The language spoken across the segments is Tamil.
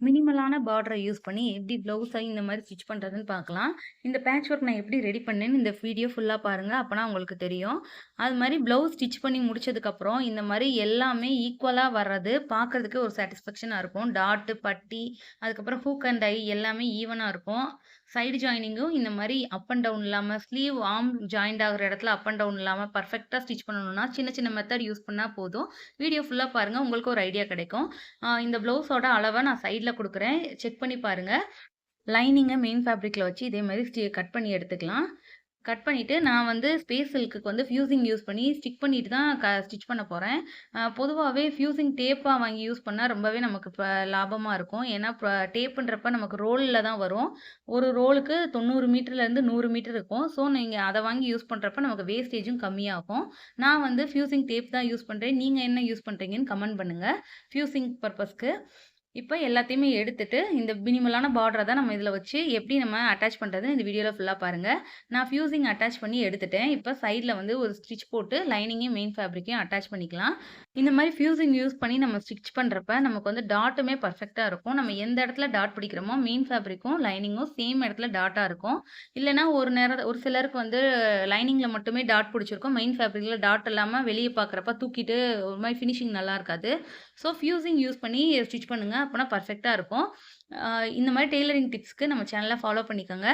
மினிமலான பார்டரை யூஸ் பண்ணி எப்படி ப்ளவுஸை இந்த மாதிரி ஸ்டிச் பண்ணுறதுன்னு பார்க்கலாம். இந்த பேட்ச் ஒர்க் நான் எப்படி ரெடி பண்ணேன்னு இந்த வீடியோ ஃபுல்லாக பாருங்கள். அப்போனா உங்களுக்கு தெரியும். அது மாதிரி ப்ளவுஸ் ஸ்டிச் பண்ணி முடிச்சதுக்கப்புறம் இந்த மாதிரி எல்லாமே ஈக்குவலாக வர்றது பார்க்குறதுக்கு ஒரு சாட்டிஸ்ஃபேக்ஷனாக இருக்கும். டாட்டு, பட்டி, அதுக்கப்புறம் ஹூக் அண்ட் ஐ எல்லாமே ஈவனாக இருக்கும். சைடு ஜாயினிங்கும் இந்த மாதிரி அப் அண்ட் டவுன் இல்லாமல், ஸ்லீவ் ஆர்ம் ஜாயிண்ட் ஆகிற இடத்துல அப் அண்ட் டவுன் இல்லாமல் பர்ஃபெக்டாக ஸ்டிச் பண்ணணும்னா சின்ன சின்ன மெத்தட் யூஸ் பண்ணால் போதும். வீடியோ ஃபுல்லாக பாருங்கள், உங்களுக்கு ஒரு ஐடியா கிடைக்கும். இந்த ப்ளவுஸோட அளவை நான் சைடில் கொடுக்குறேன், செக் பண்ணி பாருங்கள். லைனிங்கை மெயின் ஃபேப்ரிக்கில் வச்சு இதே மாதிரி கட் பண்ணி எடுத்துக்கலாம். கட் பண்ணிவிட்டு நான் வந்து ஸ்பேஸ் சில்க்குக்கு வந்து ஃபியூசிங் யூஸ் பண்ணி ஸ்டிக் பண்ணிட்டு தான் ஸ்டிச் பண்ண போகிறேன். பொதுவாகவே ஃபியூசிங் டேப்பாக வாங்கி யூஸ் பண்ணால் ரொம்பவே நமக்கு இப்போ லாபமாக இருக்கும். ஏன்னா இப்போ டேப்புன்றப்ப நமக்கு ரோலில் தான் வரும். ஒரு ரோலுக்கு 90 மீட்டர்லேருந்து 100 மீட்டர் இருக்கும். ஸோ நீங்கள் அதை வாங்கி யூஸ் பண்ணுறப்ப நமக்கு வேஸ்டேஜும் கம்மியாகும். நான் வந்து ஃபியூசிங் டேப் தான் யூஸ் பண்ணுறேன். நீங்கள் என்ன யூஸ் பண்ணுறீங்கன்னு கமெண்ட் பண்ணுங்கள் ஃபியூசிங் பர்பஸ்க்கு. இப்போ எல்லாத்தையுமே எடுத்துட்டு இந்த மினிமலான பார்டரை தான் நம்ம இதில் வச்சு எப்படி நம்ம அட்டாச் பண்ணுறதுன்னு இந்த வீடியோவில் ஃபுல்லாக பாருங்கள். நான் ஃபியூசிங் அட்டாச் பண்ணி எடுத்துட்டேன். இப்போ சைடில் வந்து ஒரு ஸ்டிச் போட்டு லைனிங்கையும் மெயின் ஃபேப்ரிக்கையும் அட்டாச் பண்ணிக்கலாம். இந்த மாதிரி ஃபியூசிங் யூஸ் பண்ணி நம்ம ஸ்டிச் பண்ணுறப்ப நமக்கு வந்து டாட்டுமே பர்ஃபெக்டாக இருக்கும். நம்ம எந்த இடத்துல டாட் பிடிக்கிறோமோ மெயின் ஃபேப்ரிக்கும் லைனிங்கும் சேம் இடத்துல டாட்டாக இருக்கும். இல்லைனா ஒரு சிலருக்கு வந்து லைனிங்கில் மட்டுமே டாட் பிடிச்சிருக்கும், மெயின் ஃபேப்ரிக்கில் டாட் இல்லாமல் வெளியே பார்க்குறப்ப தூக்கிட்டு ஒரு மாதிரி ஃபினிஷிங் நல்லா இருக்காது. ஸோ ஃபியூசிங் யூஸ் பண்ணி ஸ்டிச் பண்ணுங்கள், அப்போனா பர்ஃபெக்டாக இருக்கும். இந்த மாதிரி டெய்லரிங் டிப்ஸ்க்கு நம்ம சேனலை ஃபாலோ பண்ணிக்கோங்க.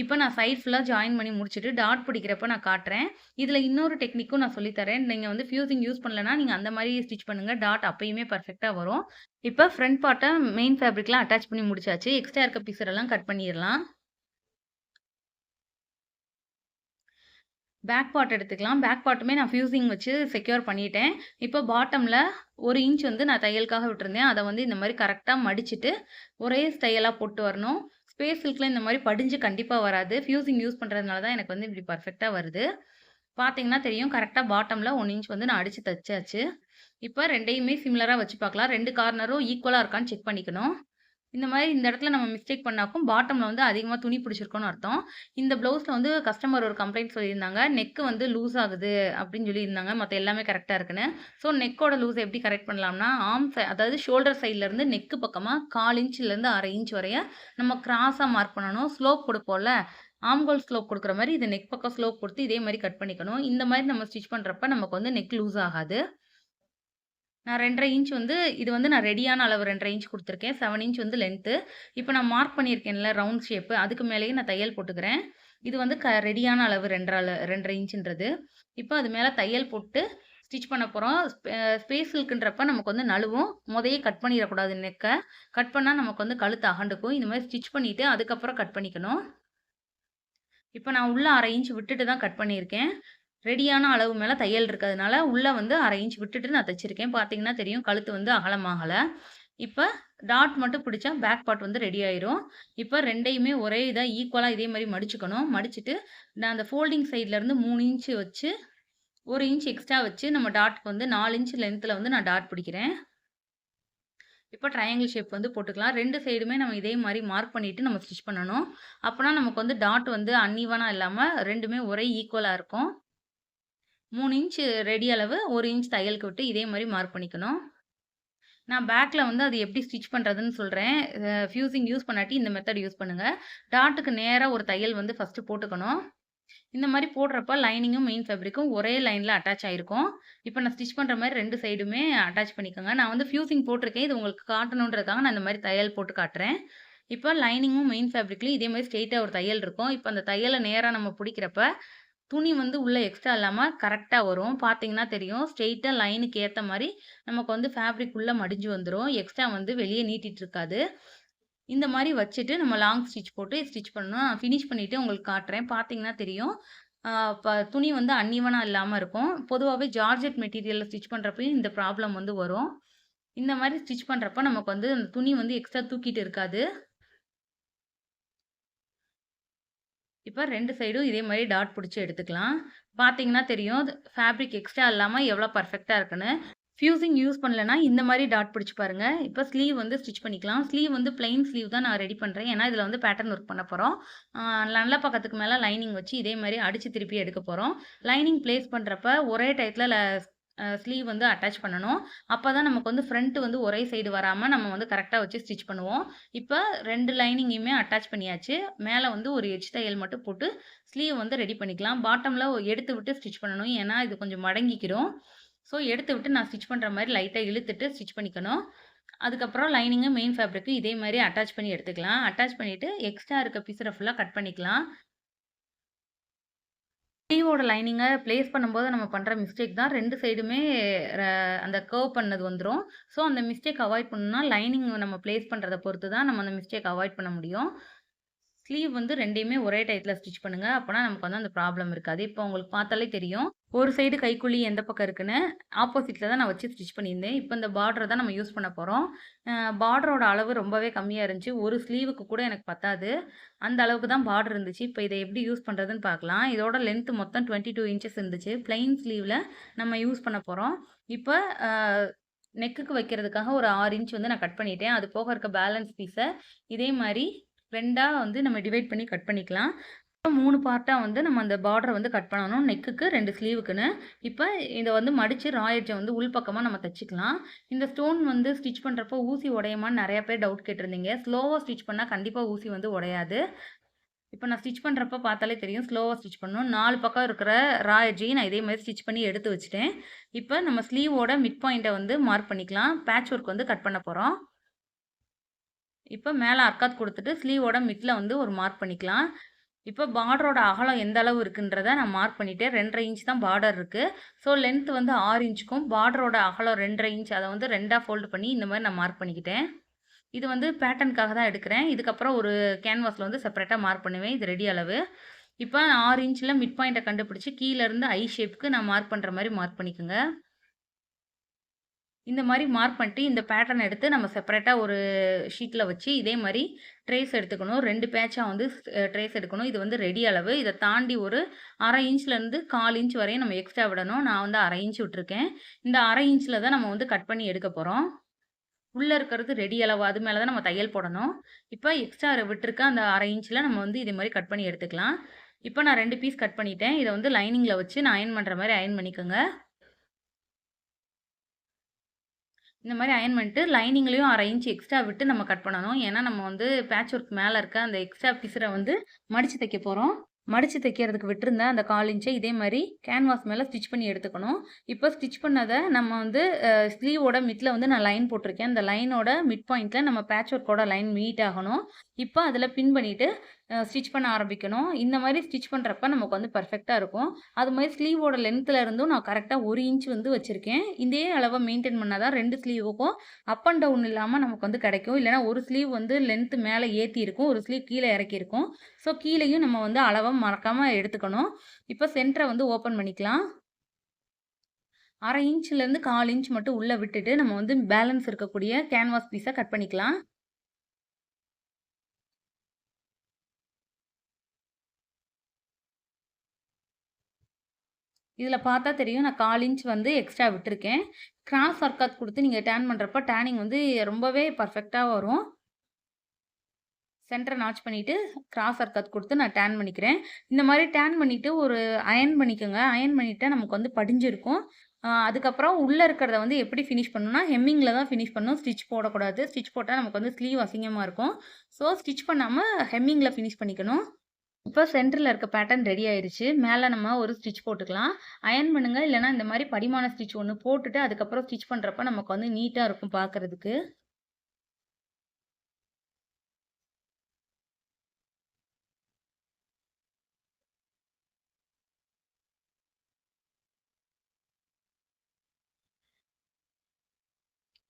இப்போ நான் சைட் ஃபுல்லாக ஜாயின் பண்ணி முடிச்சுட்டு டாட் பிடிக்கிறப்ப நான் காட்டுறேன். இதில் இன்னொரு டெக்னிக்கும் நான் சொல்லித்தரேன். நீங்கள் வந்து ஃபியூசிங் யூஸ் பண்ணலன்னா நீங்கள் அந்த மாதிரி ஸ்டிச் பண்ணுங்கள், டாட் அப்பயுமே பர்ஃபெக்டாக வரும். இப்போ ஃப்ரண்ட் பார்ட்டை மெயின் ஃபேப்ரிக்லாம் அட்டாச் பண்ணி முடிச்சாச்சு. எக்ஸ்ட்ரா இருக்க பீஸரெல்லாம் கட் பண்ணிடலாம். பேக் பார்ட் எடுத்துக்கலாம். பேக் பார்ட்டுமே நான் ஃபியூசிங் வச்சு செக்யூர் பண்ணிட்டேன். இப்போ பாட்டமில் 1 இன்ச் வந்து நான் தையலுக்காக விட்டுருந்தேன். அதை வந்து இந்த மாதிரி கரெக்டாக மடிச்சுட்டு ஒரே ஸ்டைலாக போட்டு வரணும். ஸ்பேஸ் சில்கில் இந்த மாதிரி படிஞ்சு கண்டிப்பாக வராது. ஃபியூசிங் யூஸ் பண்ணுறதுனால தான் எனக்கு வந்து இப்படி பர்ஃபெக்டாக வருது. பார்த்தீங்கன்னா தெரியும், கரெக்டாக பாட்டமில் 1 இன்ச் வந்து நான் அடித்து தைச்சாச்சு. இப்போ 2யுமே சிமிலராக வச்சு பார்க்கலாம். 2 கார்னரும் ஈக்குவலாக இருக்கான்னு செக் பண்ணிக்கணும். இந்த மாதிரி இந்த இடத்துல நம்ம மிஸ்டேக் பண்ணாக்கும் பாட்டமில் வந்து அதிகமாக துணி பிடிச்சிருக்கோன்னு அர்த்தம். இந்த ப்ளவுஸில் வந்து கஸ்டமர் ஒரு கம்ப்ளைண்ட் சொல்லியிருந்தாங்க. நெக்கு வந்து லூஸ் ஆகுது அப்படின்னு சொல்லியிருந்தாங்க. மற்ற எல்லாமே கரெக்டாக இருக்குன்னு. ஸோ நெக்கோட லூஸ் எப்படி கரெக்ட் பண்ணலாம்னா, அதாவது ஷோல்டர் சைட்லேருந்து நெக்கு பக்கமாக 1/4 இன்ச்லேருந்து 1/2 இன்ச் வரைய நம்ம கிராஸாக மார்க் பண்ணணும். ஸ்லோப் கொடுப்போம்ல, ஆம்கோல் ஸ்லோப் கொடுக்குற மாதிரி இது நெக் பக்கம் ஸ்லோப் கொடுத்து இதே மாதிரி கட் பண்ணிக்கணும். இந்த மாதிரி நம்ம ஸ்டிச் பண்ணுறப்ப நமக்கு வந்து நெக் லூஸ் ஆகாது. நான் 2 1/2 இன்ச் வந்து இது வந்து நான் ரெடியான அளவு 2 1/2 இன்ச் குடுத்துருக்கேன். 7 இன்ச் வந்து லென்த்து. இப்போ நான் மார்க் பண்ணியிருக்கேன்ல ரவுண்ட் ஷேப்பு, அதுக்கு மேலேயே நான் தையல் போட்டுக்கிறேன். இது வந்து ரெடியான அளவு 2 1/2 இன்ச்சுன்றது. இப்போ அது மேல தையல் போட்டு ஸ்டிச் பண்ண போறோம். ஸ்பேஸ் சில்க்குன்றப்ப நமக்கு வந்து நழுவும். மொதயே கட் பண்ணிறக்கூடாது நெக்க. கட் பண்ணா நமக்கு வந்து கழுத்து அகண்டுக்கும். இந்த மாதிரி ஸ்டிச் பண்ணிட்டு அதுக்கப்புறம் கட் பண்ணிக்கணும். இப்போ நான் உள்ள 1/2 இன்ச் விட்டுட்டு தான் கட் பண்ணியிருக்கேன். ரெடியான அளவு மேல தையல் இருக்கிறதுனால, உள்ள வந்து 1/2 இன்ச் விட்டுட்டு நான் தச்சிருக்கேன். பார்த்தீங்கன்னா தெரியும், கழுத்து வந்து அகலமாகல. இப்ப டாட் மட்டும் பிடிச்சா பேக் பார்ட் வந்து ரெடி ஆயிரும். இப்ப 2யுமே ஒரே இதா ஈக்குவலா இதே மாரி மடிச்சுக்கணும். மடிச்சுட்டு நான் அந்த ஃபோல்டிங் சைட்ல இருந்து 3 இன்ச் வச்சு 1 இன்ச் எக்ஸ்ட்ரா வச்சு நம்ம டாட்க்கு வந்து 4 இன்ச் லென்த்ல வந்து நான் டாட் பிடிக்கிறேன். இப்ப ட்ரையாங்கிள் ஷேப் வந்து போட்டுக்கலாம். 2 சைடுமே நம்ம இதே மாரி மார்க் பண்ணிட்டு நம்ம ஸ்டிச் பண்ணணும். அப்பனா நமக்கு வந்து டாட் வந்து அன்ஈவனா இல்லாம 2மே ஒரே ஈக்குவலா இருக்கும். 3 இன்ச் ரெடி அளவு, 1 இன்ச் தையலுக்கு விட்டு இதே மாரி மார்க் பண்ணிக்கணும். நான் பேக்ல வந்து அது எப்படி ஸ்டிச் பண்ணுறதுன்னு சொல்றேன். ஃபியூசிங் யூஸ் பண்ணாட்டி இந்த மெத்தட் யூஸ் பண்ணுங்க. டாட்டுக்கு நேரா ஒரு தையல் வந்து ஃபர்ஸ்ட்டு போட்டுக்கணும். இந்த மாரி போடுறப்ப லைனிங்கும், மெயின் ஃபேப்ரிக்கும் ஒரே லைன்ல அட்டாச் ஆயிருக்கும். இப்ப நான் ஸ்டிச் பண்ற மாரி 2 சைடுமே அட்டாச் பண்ணிக்கோங்க. நான் வந்து ஃபியூசிங் போட்டிருக்கேன். இது உங்களுக்கு காட்டணுன்றதுக்காக நான் இந்த மாரி தையல் போட்டு காட்டுறேன். இப்ப லைனிங்கும், மெயின் ஃபேப்ரிக்லயும் இதே மாரி ஸ்ட்ரெயிட்டா ஒரு தையல் இருக்கும். இப்ப அந்த தையல நேரா நம்ம புடிக்கிறப்ப துணி வந்து உள்ள எக்ஸ்ட்ரா இல்லாம கரெக்ட்டா வரும். பார்த்தீங்கன்னா தெரியும். ஸ்ட்ரெயிட்டா லைனுக்கு ஏத்த மாரி நமக்கு வந்து ஃபேப்ரிக் உள்ள மடிஞ்சு வந்துரும். எக்ஸ்ட்ரா வந்து வெளிய நீட்டிட்டு இருக்காது. இந்த மாரி வச்சுட்டு நம்ம லாங் ஸ்டிச் போட்டு ஸ்டிச் பண்ணணும். நான் ஃபினிஷ் பண்ணிட்டு உங்களுக்கு காட்டுறேன். பார்த்தீங்கன்னா தெரியும். துணி வந்து அன்ஈவனா இல்லாம இருக்கும். பொதுவாவே ஜார்ஜெட் மெட்டீரியல்ல ஸ்டிச் பண்றப்பயும் இந்த ப்ராப்ளம் வந்து வரும். இந்த மாரி ஸ்டிச் பண்றப்ப நமக்கு வந்து அந்த துணி வந்து எக்ஸ்ட்ரா தூக்கிட்டு இருக்காது. இப்ப 2 சைடும் இதே மாரி டாட் புடிச்சு எடுத்துக்கலாம். பார்த்தீங்கன்னா தெரியும், ஃபேப்ரிக் எக்ஸ்ட்ரா இல்லாம எவ்வளோ பெர்ஃபெக்ட்டா இருக்குன்னு. ஃபியூசிங் யூஸ் பண்ணலன்னா, இந்த மாரி டாட் பிடிச்சு பாருங்க. இப்ப ஸ்லீவ் வந்து ஸ்டிச் பண்ணிக்கலாம். ஸ்லீவ் வந்து பிளெயின் ஸ்லீவ் தான் நான் ரெடி பண்றேன். ஏன்னா, இதுல வந்து பேட்டர்ன் ஒர்க் பண்ண போறோம். நல்ல பக்கத்துக்கு மேல லைனிங் வச்சு இதே மாரி அடிச்சு திருப்பி எடுக்க போறோம். லைனிங் பிளேஸ் பண்றப்ப ஒரே டயத்துல ஸ்லீவ் வந்து அட்டாச் பண்ணணும். அப்பதான் நமக்கு வந்து ஃப்ரண்ட் வந்து ஒரே சைடு வராம நம்ம வந்து கரெக்ட்டா வச்சு ஸ்டிச் பண்ணுவோம். இப்ப 2 லைனிங்கையுமே அட்டாச் பண்ணியாச்சு. மேல வந்து ஒரு எட்ஜ் தையல் மட்டும் போட்டு ஸ்லீவ் வந்து ரெடி பண்ணிக்கலாம். பாட்டம்ல எடுத்து விட்டு ஸ்டிச் பண்ணணும். ஏன்னா, இது கொஞ்சம் மடங்கிக்கிரும். ஸோ, எடுத்து விட்டு நான் ஸ்டிச் பண்ற மாரி லைட்டா இழுத்துட்டு ஸ்டிச் பண்ணிக்கணும். அதுக்கப்புறம் லைனிங்கு, மெயின் ஃபேப்ரிக்கு இதே மாரி அட்டாச் பண்ணி எடுத்துக்கலாம். அட்டாச் பண்ணிட்டு எக்ஸ்ட்ரா இருக்க பீஸர ஃபுல்லா கட் பண்ணிக்கலாம். ஸ்லீவோட லைனிங்க பிளேஸ் பண்ணும்போது நம்ம பண்ற மிஸ்டேக் தான் 2 சைடுமே ர அந்த கர்வ் பண்ணது வந்துரும். ஸோ, அந்த மிஸ்டேக் அவாய்ட் பண்ணணும்னா, லைனிங் நம்ம பிளேஸ் பண்றத பொறுத்து தான் நம்ம அந்த மிஸ்டேக் அவாய்ட் பண்ண முடியும். ஸ்லீவ் வந்து 2யுமே ஒரே டயத்துல ஸ்டிச் பண்ணுங்க. அப்பனா நமக்கு வந்து அந்த ப்ராப்ளம் இருக்காது. இப்போ உங்களுக்கு பார்த்தாலே தெரியும். ஒரு சைடு கைக்குழி எந்த பக்கம் இருக்குன்னு, ஆப்போசிட்ல தான் நான் வச்சு ஸ்டிச் பண்ணியிருந்தேன். இப்போ இந்த பார்டர தான் நம்ம யூஸ் பண்ண போறோம். பார்டரோட அளவு ரொம்பவே கம்மியா இருந்துச்சு. ஒரு ஸ்லீவுக்கு கூட எனக்கு பத்தாது. அந்த அளவுக்கு தான் பார்டர் இருந்துச்சு. இப்போ இத எப்படி யூஸ் பண்றதுன்னு பார்க்கலாம். இதோட லென்த் மொத்தம் 22 இன்ச்சஸ் இருந்துச்சு. பிளெயின் ஸ்லீவ்ல நம்ம யூஸ் பண்ண போறோம். இப்ப அ நெக்குக்கு வைக்கிறதுக்காக ஒரு 6 இன்ச் வந்து நான் கட் பண்ணிட்டேன். அது போக இருக்க பேலன்ஸ் பீஸ இதே மாரி 2ஆ வந்து நம்ம டிவைட் பண்ணி கட் பண்ணிக்கலாம். இப்ப 3 பார்ட்டா வந்து நம்ம அந்த பார்டர வந்து கட் பண்ணணும். நெக்குக்கு 2 ஸ்லீவுக்குன்னு. இப்ப இத வந்து மடிச்சு ரா எட்ஜ வந்து உள்பக்கமா நம்ம தச்சுக்கலாம். இந்த ஸ்டோன் வந்து ஸ்டிச் பண்றப்போ ஊசி உடையுமான்னு நெறைய பேர் டவுட் கேட்டிருந்தீங்க. ஸ்லோவா ஸ்டிச் பண்ணா கண்டிப்பா ஊசி வந்து உடையாது. இப்ப நான் ஸ்டிச் பண்றப்ப பார்த்தாலே தெரியும். ஸ்லோவா ஸ்டிச் பண்ணணும். 4 பக்கம் இருக்கிற ரா எட்ஜையும் நான் இதே மாரி ஸ்டிச் பண்ணி எடுத்து வச்சுட்டேன். இப்ப நம்ம ஸ்லீவோட மிட் பாயிண்ட்ட வந்து மார்க் பண்ணிக்கலாம். பேட்ச் ஒர்க் வந்து கட் பண்ண போறோம். இப்ப மேல அர்க்காத் குடுத்துட்டு ஸ்லீவோட மிட்ல வந்து ஒரு மார்க் பண்ணிக்கலாம். இப்ப பார்டரோட அகலம் எந்த அளவு இருக்குன்றத நான் மார்க் பண்ணிட்டேன். 2 1/2 இன்ச் தான் பார்டர் இருக்கு. ஸோ லென்த் வந்து 6 இன்ச்சுக்கும் பார்டரோட அகலம் 2 1/2 இன்ச் அத வந்து 2ஆ ஃபோல்ட் பண்ணி இந்த மாரி நான் மார்க் பண்ணிக்கிட்டேன். இது வந்து பேட்டர்னுக்காக தான் எடுக்கிறேன். இதுக்கப்புறம் ஒரு கேன்வாஸ்ல வந்து செப்பரேட்டா மார்க் பண்ணுவேன். இது ரெடி அளவு. இப்ப 6 இன்ச்ல மிட் பாயிண்ட்ட கண்டுபிடிச்சு கீழ இருந்து ஐ ஷேப்க்கு நான் மார்க் பண்ற மாரி மார்க் பண்ணிக்கோங்க. இந்த மாரி மார்க் பண்ணிட்டு, இந்த பேட்டர்ன் எடுத்து நம்ம செப்பரேட்டா ஒரு ஷீட்ல வச்சு, இதே மாரி ட்ரேஸ் எடுத்துக்கணும். 2 பேட்சா வந்து ட்ரேஸ் எடுக்கணும். இது வந்து ரெடி அளவு. இத தாண்டி ஒரு 1/2 இன்ச்லேருந்து 1/4 இன்ச் வரையும் நம்ம எக்ஸ்ட்ரா விடணும். நான் வந்து 1/2 இன்ச் விட்டுருக்கேன். இந்த 1/2 இன்ச்ல தான் நம்ம வந்து கட் பண்ணி எடுக்க போறோம். உள்ள இருக்கிறது ரெடி அளவு. அது மேல தான் நம்ம தையல் போடணும். இப்ப எக்ஸ்ட்ரா விட்டுருக்க அந்த 1/2 இன்ச்ல நம்ம வந்து இதே மாரி கட் பண்ணி எடுத்துக்கலாம். இப்ப நான் 2 பீஸ் கட் பண்ணிட்டேன். இத வந்து லைனிங்ல வச்சு நான் அயர்ன் பண்ற மாரி அயர்ன் பண்ணிக்கோங்க. இந்த மாரி அயர்ன் பண்ணிட்டு, லைனிங்லயும் 1/2 இன்ச் எக்ஸ்ட்ரா விட்டு நம்ம கட் பண்ணணும். ஏன்னா, நம்ம வந்து பேட்ச் ஒர்க் மேல இருக்க அந்த எக்ஸ்ட்ரா பிசுற வந்து மடிச்சு தைக்க போறோம். மடிச்சு தைக்கிறதுக்கு விட்டிருந்த அந்த 1/4 இன்ச்ச இதே மாரி கேன்வாஸ் மேல ஸ்டிச் பண்ணி எடுத்துக்கணும். இப்போ ஸ்டிச் பண்ணத நம்ம வந்து ஸ்லீவோட மிட்ல வந்து நான் லைன் போட்டிருக்கேன். அந்த லைனோட மிட் பாயிண்ட்ல நம்ம பேட்ச் ஒர்க்கோட லைன் மீட் ஆகணும். இப்போ அதில பின் பண்ணிட்டு ஸ்டிச் பண்ண ஆரம்பிக்கணும். இந்த மாரி ஸ்டிச் பண்றப்ப நமக்கு வந்து பெர்ஃபெக்ட்டா இருக்கும். அது மாரி ஸ்லீவோட லென்த்ல இருந்தும் நான் கரெக்ட்டா 1 இன்ச் வந்து வச்சிருக்கேன். இதே அளவ மெயின்டெயின் பண்ணா தான் 2 ஸ்லீவுக்கும் அப் அண்ட் டவுன் இல்லாம நமக்கு வந்து கிடைக்கும். இல்லன்னா ஒரு ஸ்லீவ் வந்து லென்த் மேல ஏத்தி இருக்கும். ஒரு ஸ்லீவ் கீழ இறக்கி இருக்கும். ஸோ கீழயும் நம்ம வந்து அளவ மறக்காம எடுத்துக்கணும். இப்ப சென்டர வந்து ஓப்பன் பண்ணிக்கலாம். 1/2 இன்ச்லேருந்து 1/4 இன்ச் மட்டும் உள்ள விட்டுட்டு, நம்ம வந்து பேலன்ஸ் இருக்கக்கூடிய கேன்வாஸ் பீஸ கட் பண்ணிக்கலாம். இதில பார்த்தா தெரியும். நான் 1/4 இன்ச் வந்து எக்ஸ்ட்ரா விட்டுருக்கேன். கிராஸ் அர்க்காத் குடுத்து நீங்க டேர்ன் பண்றப்ப டேர்னிங் வந்து ரொம்பவே பெர்ஃபெக்ட்டா வரும். சென்டர நாட்ச் பண்ணிட்டு, கிராஸ் அர்க்காத் குடுத்து நான் டேர்ன் பண்ணிக்கிறேன். இந்த மாரி டேர்ன் பண்ணிட்டு ஒரு அயர்ன் பண்ணிக்கோங்க. அயர்ன் பண்ணிட்டா நமக்கு வந்து படிஞ்சிருக்கும். அதுக்கப்புறம் உள்ள இருக்கிறத வந்து எப்படி ஃபினிஷ் பண்ணணும்னா, ஹெம்மிங்ல தான் ஃபினிஷ் பண்ணணும். ஸ்டிச் போடக்கூடாது. ஸ்டிச் போட்டா நமக்கு வந்து ஸ்லீவ் அசிங்கமா இருக்கும். ஸோ ஸ்டிச் பண்ணாம ஹெம்மிங்ல ஃபினிஷ் பண்ணிக்கணும். இப்போ சென்டர்ல இருக்க பேட்டர்ன் ரெடி ஆயிருச்சு. மேல நம்ம ஒரு ஸ்டிச் போட்டுக்கலாம். அயர்ன் பண்ணுங்க. இல்லன்னா இந்த மாரி படிமான ஸ்டிச் ஒண்ணு போட்டுட்டு, அதுக்கப்புறம் ஸ்டிச் பண்றப்ப நமக்கு வந்து நீட்டா இருக்கும் பார்க்கறதுக்கு.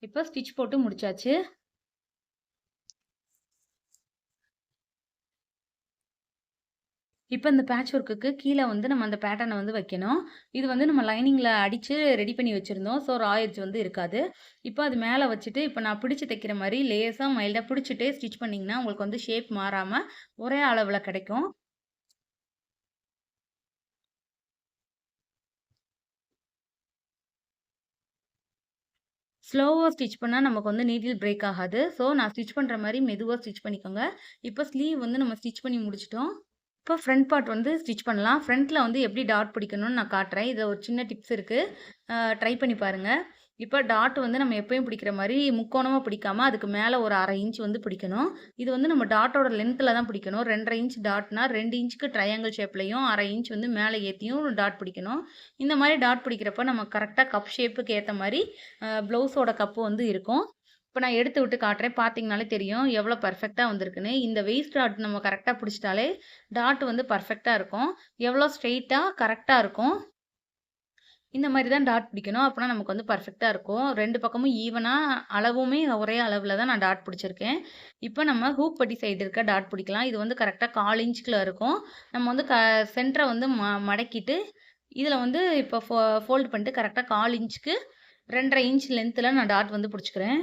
இப்போ ஸ்டிச் போட்டு முடிச்சாச்சு. இப்ப இந்த பேட்ச் ஒர்க்குக்கு கீழ வந்து நம்ம அந்த பேட்டர்ன வந்து வைக்கணும். இது வந்து நம்ம லைனிங்ல அடிச்சு ரெடி பண்ணி வச்சிருந்தோம். ஸோ ரா எட்ஜ் வந்து இருக்காது. இப்ப அது மேல வச்சுட்டு, இப்ப நான் பிடிச்சு தைக்கிற மாரி லேசா மைல்டா பிடிச்சுட்டே ஸ்டிச் பண்ணீங்கன்னா, உங்களுக்கு வந்து ஷேப் மாறாம ஒரே அளவுல கிடைக்கும். ஸ்லோவா ஸ்டிச் பண்ணா நமக்கு வந்து நீடில் பிரேக் ஆகாது. ஸோ நான் ஸ்டிச் பண்ற மாரி மெதுவா ஸ்டிச் பண்ணிக்கோங்க. இப்ப ஸ்லீவ் வந்து நம்ம ஸ்டிச் பண்ணி முடிச்சுட்டோம். இப்போ ஃப்ரண்ட் பார்ட் வந்து ஸ்டிச் பண்ணலாம். ஃப்ரண்ட்ல வந்து எப்படி டாட் பிடிக்கணும்னு நான் காட்டுறேன். இதுல ஒரு சின்ன டிப்ஸ் இருக்கு. ட்ரை பண்ணி பாருங்க. இப்போ டாட் வந்து நம்ம எப்பயும் பிடிக்கிற மாரி முக்கோணமா பிடிக்காம, அதுக்கு மேல ஒரு 1/2 இன்ச் வந்து பிடிக்கணும். இது வந்து நம்ம டாட்டோட லென்த்ல தான் பிடிக்கணும். 2 1/2 இன்ச் டாட்னா 2 இன்ச்சுக்கு ட்ரையாங்கிள் ஷேப்லயும், 1/2 இன்ச் வந்து மேல ஏத்தியும் டாட் பிடிக்கணும். இந்த மாரி டாட் பிடிக்கிறப்ப நம்ம கரெக்ட்டா கப் ஷேப்புக்கு ஏத்த மாரி ப்ளவுஸோட கப்பு வந்து இருக்கும். இப்ப நான் எடுத்து விட்டு காட்டுறேன். பார்த்தீங்கனாலே தெரியும் எவ்வளோ பெர்ஃபெக்ட்டா வந்திருக்குன்னு. இந்த வேஸ்ட் டாட் நம்ம கரெக்ட்டா பிடிச்சிட்டாலே, டாட் வந்து பெர்ஃபெக்ட்டா இருக்கும். எவ்வளோ ஸ்ட்ரெயிட்டா கரெக்ட்டா இருக்கும். இந்த மாரி தான் டாட் பிடிக்கணும். அப்பனா நமக்கு வந்து பெர்ஃபெக்ட்டா இருக்கும். 2 பக்கமும் ஈவனா அளவுமே ஒரே அளவுல தான் நான் டாட் பிடிச்சிருக்கேன். இப்ப நம்ம ஹூக் பட்டி சைடு இருக்க டாட் பிடிக்கலாம். இது வந்து கரெக்ட்டா 1/4 இன்ச்சுக்குள்ள இருக்கும். நம்ம வந்து சென்டர வந்து மடக்கிட்டு, இதுல வந்து இப்ப ஃபோல்ட் பண்ணிட்டு கரெக்ட்டா 1/4 இன்ச்சுக்கு 2 1/2 இன்ச் லென்த்ல நான் டாட் வந்து பிடிச்சுக்கிறேன்.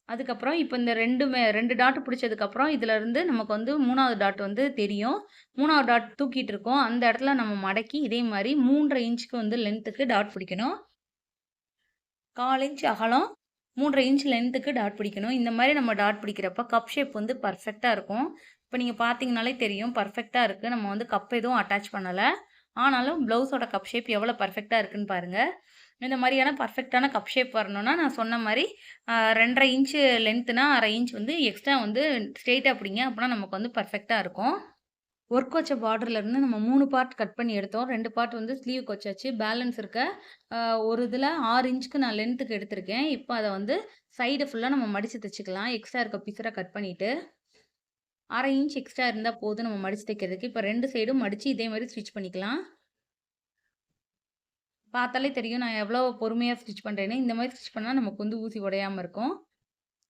அதுக்கப்புறம் இப்ப இந்த 2 டாட் பிடிச்சதுக்கப்புறம், இதுலருந்து நமக்கு வந்து 3வது டாட் வந்து தெரியும். 3வது டாட் தூக்கிட்டு இருக்கோம். அந்த இடத்துல நம்ம மடக்கி இதே மாரி 3 1/2 இன்ச்சுக்கு வந்து லென்த்துக்கு டாட் பிடிக்கணும். 1/4 இன்ச் அகலம், 3 1/2 இன்ச் லென்த்துக்கு டாட் பிடிக்கணும். இந்த மாரி நம்ம டாட் பிடிக்கிறப்ப கப் ஷேப் வந்து பெர்ஃபெக்ட்டா இருக்கும். இப்ப நீங்க பார்த்தீங்கனாலே தெரியும் பெர்ஃபெக்ட்டா இருக்கு. நம்ம வந்து கப் எதுவும் அட்டாச் பண்ணல. ஆனாலும் ப்ளவுஸோட கப் ஷேப் எவ்வளோ பெர்ஃபெக்ட்டா இருக்குன்னு பாருங்க. இந்த மாரியான பெர்ஃபெக்ட்டான கப் ஷேப் வரணும்னா, நான் சொன்ன மாரி 2 1/2 இன்ச் லென்த்னா 1/2 இன்ச் வந்து எக்ஸ்ட்ரா வந்து ஸ்ட்ரெயிட்டா பிடிங்க. அப்பனா நமக்கு வந்து பெர்ஃபெக்ட்டா இருக்கும். ஒர்க் வச்ச பார்டர்லேருந்து நம்ம 3 பார்ட் கட் பண்ணி எடுத்தோம். 2 பார்ட் வந்து ஸ்லீவ்க்கு வச்சாச்சு. பேலன்ஸ் இருக்க அ ஒரு இதில 6 இன்ச்சுக்கு நான் லென்த்துக்கு எடுத்திருக்கேன். இப்ப அத வந்து சைடு ஃபுல்லா நம்ம மடிச்சு தச்சுக்கலாம். எக்ஸ்ட்ரா இருக்க பீஸர கட் பண்ணிட்டு. 1/2 இன்ச் எக்ஸ்ட்ரா இருந்தா போதும் நம்ம மடிச்சு தைக்கிறதுக்கு. இப்ப 2 சைடும் மடிச்சு இதே மாரி ஸ்டிச் பண்ணிக்கலாம். பார்த்தாலே தெரியும் நான் எவ்வளோ பொறுமையா ஸ்டிச் பண்றேன்னு. இந்த மாரி ஸ்டிச் பண்ணா நமக்கு வந்து ஊசி உடையாம இருக்கும்.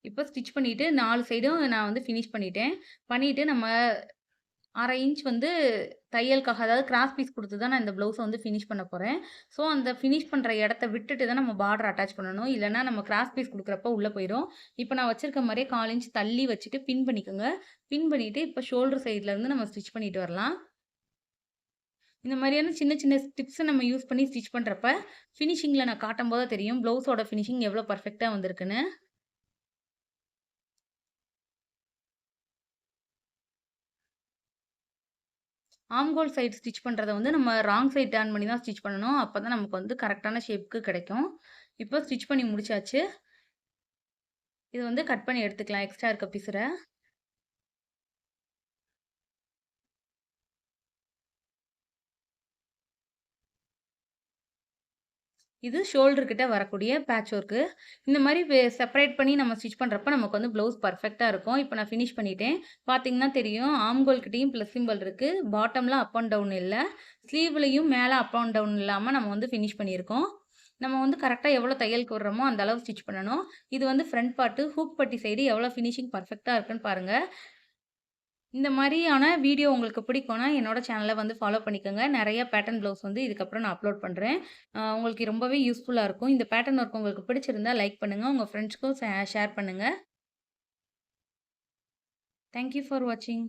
இப்ப ஸ்டிச் பண்ணிட்டு 4 சைடும் நான் வந்து ஃபினிஷ் பண்ணிட்டேன். பண்ணிட்டு நம்ம 1/2 இன்ச் வந்து தையலுக்காக அதாவது கிராஸ் பீஸ் குடுத்து தான் நான் இந்த ப்ளவுஸ வந்து ஃபினிஷ் பண்ண போறேன். ஸோ, அந்த ஃபினிஷ் பண்ற இடத்த விட்டுட்டு தான் நம்ம பார்டர் அட்டாச் பண்ணணும். இல்லன்னா நம்ம கிராஸ் பீஸ் குடுக்குறப்ப உள்ள போயிரும். இப்ப நான் வச்சிருக்க மாரியே 1/4 இன்ச் தள்ளி வச்சுட்டு பின் பண்ணிக்கோங்க. பின் பண்ணிட்டு இப்ப ஷோல்டர் சைட்ல இருந்து நம்ம ஸ்டிச் பண்ணிட்டு வரலாம். இந்த மாரியான சின்ன சின்ன டிப்ஸ நம்ம யூஸ் பண்ணி ஸ்டிச் பண்றப்ப, ஃபினிஷிங்ல நான் காட்டும்போது தான் தெரியும் ப்ளவுஸோட ஃபினிஷிங் எவ்வளோ பெர்ஃபெக்ட்டா வந்திருக்குன்னு. ஆம்ஹோல் சைடு ஸ்டிச் பண்றத வந்து நம்ம ராங் சைட் டர்ன் பண்ணி தான் ஸ்டிச் பண்ணணும். அப்பதான் நமக்கு வந்து கரெக்ட்டான ஷேப்க்கு கிடைக்கும். இப்போ ஸ்டிச் பண்ணி முடிச்சாச்சு. இத வந்து கட் பண்ணி எடுத்துக்கலாம் எக்ஸ்ட்ரா இருக்க பீஸர. இது ஷோல்டர் கிட்ட வரக்கூடிய பேட்ச் ஒர்க்கு. இந்த மாரி செப்பரேட் பண்ணி நம்ம ஸ்டிச் பண்றப்ப நமக்கு வந்து ப்ளவுஸ் பெர்ஃபெக்ட்டா இருக்கும். இப்ப நான் ஃபினிஷ் பண்ணிட்டேன். பார்த்தீங்கன்னா தெரியும் ஆர்ம்ஹோல் கிட்டயும் பிளஸ் சிம்பல் இருக்கு. பாட்டம்ல அப் அண்ட் டவுன் இல்ல. ஸ்லீவ்லயும் மேல அப் அண்ட் டவுன் இல்லாம நம்ம வந்து ஃபினிஷ் பண்ணியிருக்கோம். நம்ம வந்து கரெக்ட்டா எவ்வளோ தையலுக்கு விடுறோமோ அந்த அளவு ஸ்டிச் பண்ணணும். இது வந்து ஃப்ரண்ட் பார்ட்டு. ஹூக் பட்டி சைடு எவ்வளோ ஃபினிஷிங் பெர்ஃபெக்ட்டா இருக்குன்னு பாருங்க. இந்த மாரியான வீடியோ உங்களுக்கு பிடிக்கும்னா, என்னோட சேனல வந்து ஃபாலோ பண்ணிக்கோங்க. நெறைய பேட்டர்ன் ப்ளவுஸ் வந்து இதுக்கப்புறம் நான் அப்லோட் பண்றேன். உங்களுக்கு ரொம்பவே யூஸ்ஃபுல்லா இருக்கும். இந்த பேட்டர்ன் ஒர்க் உங்களுக்கு பிடிச்சிருந்தா லைக் பண்ணுங்க. உங்க ஃப்ரெண்ட்ஸ்க்கும் ஷேர் பண்ணுங்க. தேங்க் யூ ஃபார் வாட்சிங்.